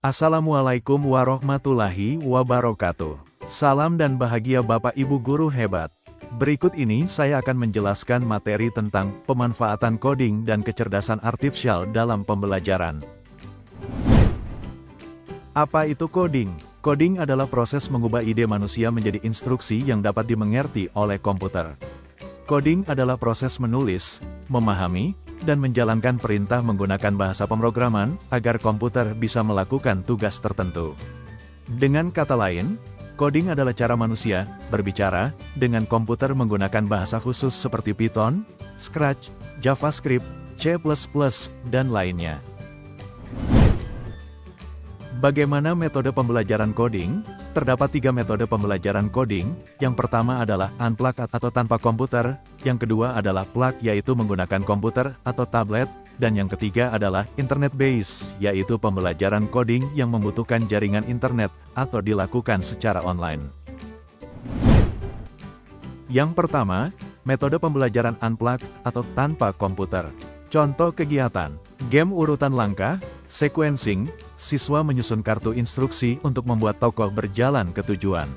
Assalamualaikum warahmatullahi wabarakatuh. Salam dan bahagia Bapak Ibu guru hebat. Berikut ini saya akan menjelaskan materi tentang pemanfaatan coding dan kecerdasan artifisial dalam pembelajaran. Apa itu coding? Coding adalah proses mengubah ide manusia menjadi instruksi yang dapat dimengerti oleh komputer. Coding adalah proses menulis, memahami, dan menjalankan perintah menggunakan bahasa pemrograman, agar komputer bisa melakukan tugas tertentu. Dengan kata lain, coding adalah cara manusia berbicara dengan komputer menggunakan bahasa khusus seperti Python, Scratch, JavaScript, C++, dan lainnya. Bagaimana metode pembelajaran coding? Terdapat 3 metode pembelajaran coding. Yang pertama adalah unplugged atau tanpa komputer, yang kedua adalah plugged yaitu menggunakan komputer atau tablet, dan yang ketiga adalah internet-based, yaitu pembelajaran coding yang membutuhkan jaringan internet atau dilakukan secara online. Yang pertama, metode pembelajaran unplugged atau tanpa komputer. Contoh kegiatan, game urutan langkah, sequencing, siswa menyusun kartu instruksi untuk membuat tokoh berjalan ke tujuan.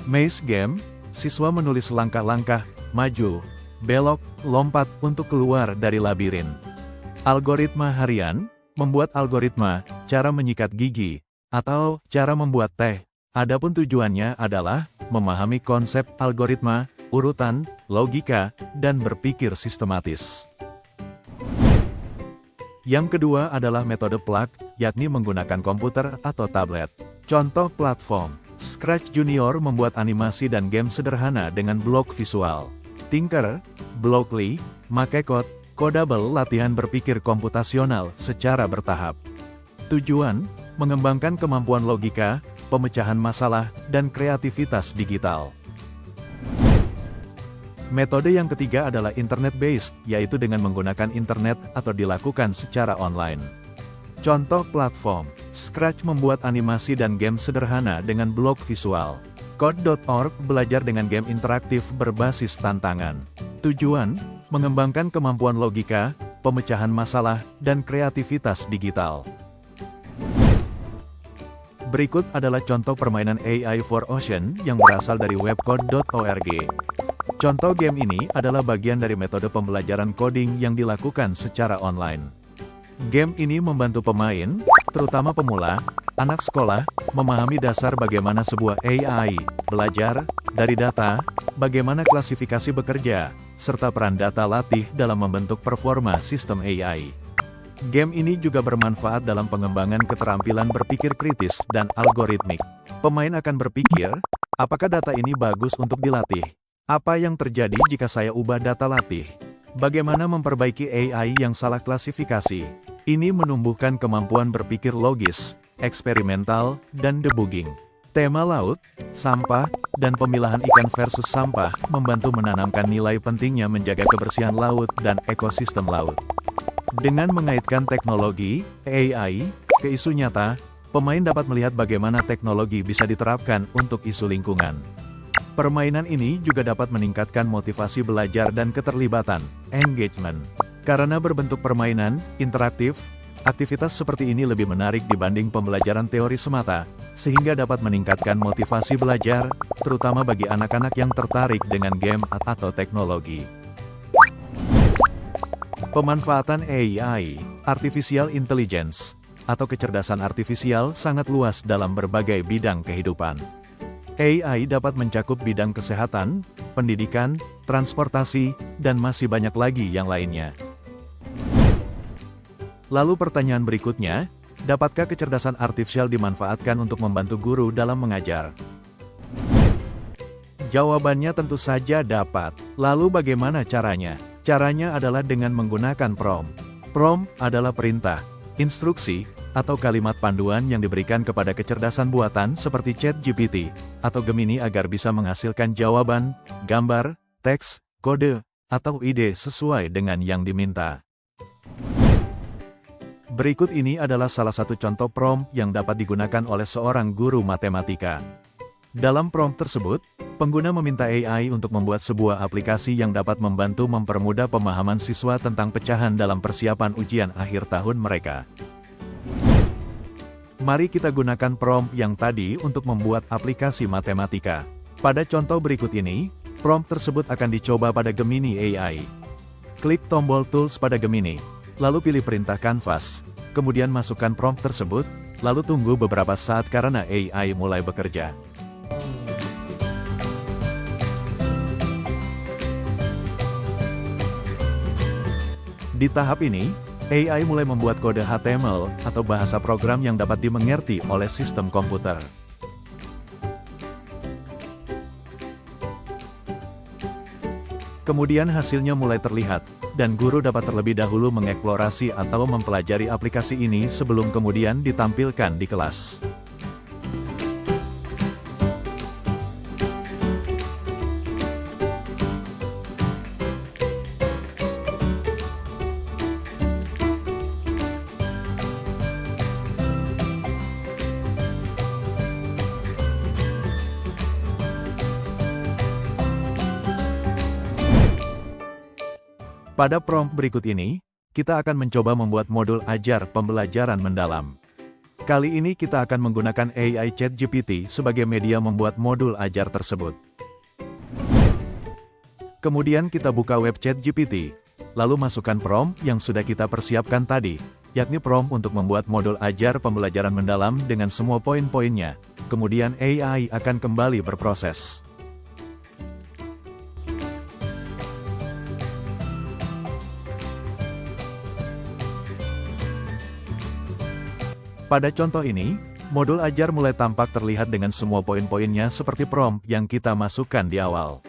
Maze game, siswa menulis langkah-langkah, maju, belok, lompat untuk keluar dari labirin. Algoritma harian, membuat algoritma, cara menyikat gigi, atau cara membuat teh. Adapun tujuannya adalah memahami konsep algoritma, urutan, logika, dan berpikir sistematis. Yang kedua adalah metode plugged, yakni menggunakan komputer atau tablet. Contoh platform, Scratch Junior membuat animasi dan game sederhana dengan blok visual. Tinker, Blockly, Makekode, Codable latihan berpikir komputasional secara bertahap. Tujuan, mengembangkan kemampuan logika, pemecahan masalah, dan kreativitas digital. Metode yang ketiga adalah internet-based, yaitu dengan menggunakan internet atau dilakukan secara online. Contoh platform, Scratch membuat animasi dan game sederhana dengan blok visual. Code.org belajar dengan game interaktif berbasis tantangan. Tujuan, mengembangkan kemampuan logika, pemecahan masalah, dan kreativitas digital. Berikut adalah contoh permainan AI for Ocean yang berasal dari webcode.org. Contoh game ini adalah bagian dari metode pembelajaran coding yang dilakukan secara online. Game ini membantu pemain, terutama pemula, anak sekolah, memahami dasar bagaimana sebuah AI belajar dari data, bagaimana klasifikasi bekerja, serta peran data latih dalam membentuk performa sistem AI. Game ini juga bermanfaat dalam pengembangan keterampilan berpikir kritis dan algoritmik. Pemain akan berpikir, apakah data ini bagus untuk dilatih? Apa yang terjadi jika saya ubah data latih? Bagaimana memperbaiki AI yang salah klasifikasi? Ini menumbuhkan kemampuan berpikir logis, eksperimental, dan debugging. Tema laut, sampah, dan pemilahan ikan versus sampah membantu menanamkan nilai pentingnya menjaga kebersihan laut dan ekosistem laut. Dengan mengaitkan teknologi, AI, ke isu nyata, pemain dapat melihat bagaimana teknologi bisa diterapkan untuk isu lingkungan. Permainan ini juga dapat meningkatkan motivasi belajar dan keterlibatan, engagement. Karena berbentuk permainan, interaktif, aktivitas seperti ini lebih menarik dibanding pembelajaran teori semata, sehingga dapat meningkatkan motivasi belajar, terutama bagi anak-anak yang tertarik dengan game atau teknologi. Pemanfaatan AI, Artificial Intelligence, atau kecerdasan artifisial sangat luas dalam berbagai bidang kehidupan. AI dapat mencakup bidang kesehatan, pendidikan, transportasi, dan masih banyak lagi yang lainnya. Lalu pertanyaan berikutnya, dapatkah kecerdasan artifisial dimanfaatkan untuk membantu guru dalam mengajar? Jawabannya tentu saja dapat. Lalu bagaimana caranya? Caranya adalah dengan menggunakan prompt. Prompt adalah perintah, instruksi, atau kalimat panduan yang diberikan kepada kecerdasan buatan seperti ChatGPT atau Gemini agar bisa menghasilkan jawaban, gambar, teks, kode, atau ide sesuai dengan yang diminta. Berikut ini adalah salah satu contoh prompt yang dapat digunakan oleh seorang guru matematika. Dalam prompt tersebut, pengguna meminta AI untuk membuat sebuah aplikasi yang dapat membantu mempermudah pemahaman siswa tentang pecahan dalam persiapan ujian akhir tahun mereka. Mari kita gunakan prompt yang tadi untuk membuat aplikasi matematika. Pada contoh berikut ini, prompt tersebut akan dicoba pada Gemini AI. Klik tombol Tools pada Gemini, lalu pilih perintah Canvas, kemudian masukkan prompt tersebut, lalu tunggu beberapa saat karena AI mulai bekerja. Di tahap ini, AI mulai membuat kode HTML atau bahasa program yang dapat dimengerti oleh sistem komputer. Kemudian hasilnya mulai terlihat, dan guru dapat terlebih dahulu mengeksplorasi atau mempelajari aplikasi ini sebelum kemudian ditampilkan di kelas. Pada prompt berikut ini, kita akan mencoba membuat modul ajar pembelajaran mendalam. Kali ini kita akan menggunakan AI ChatGPT sebagai media membuat modul ajar tersebut. Kemudian kita buka web ChatGPT, lalu masukkan prompt yang sudah kita persiapkan tadi, yakni prompt untuk membuat modul ajar pembelajaran mendalam dengan semua poin-poinnya. Kemudian AI akan kembali berproses. Pada contoh ini, modul ajar mulai tampak terlihat dengan semua poin-poinnya seperti prompt yang kita masukkan di awal.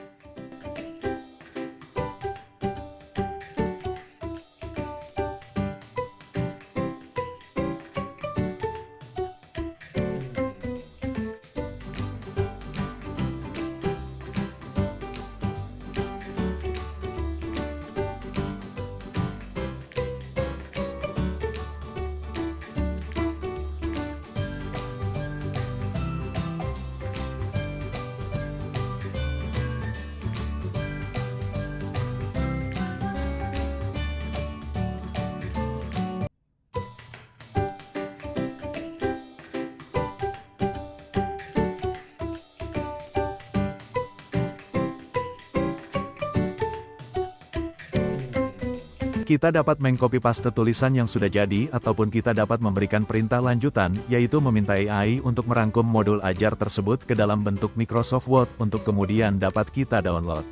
Kita dapat mengcopy paste tulisan yang sudah jadi ataupun kita dapat memberikan perintah lanjutan, yaitu meminta AI untuk merangkum modul ajar tersebut ke dalam bentuk Microsoft Word untuk kemudian dapat kita download.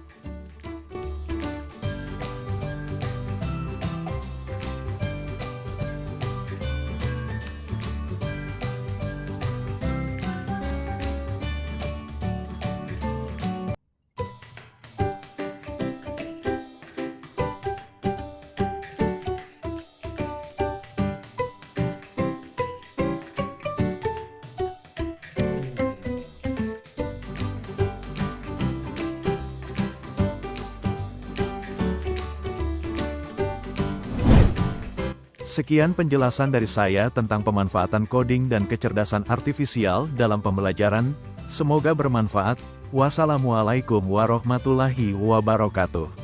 Sekian penjelasan dari saya tentang pemanfaatan coding dan kecerdasan artifisial dalam pembelajaran. Semoga bermanfaat. Wassalamualaikum warahmatullahi wabarakatuh.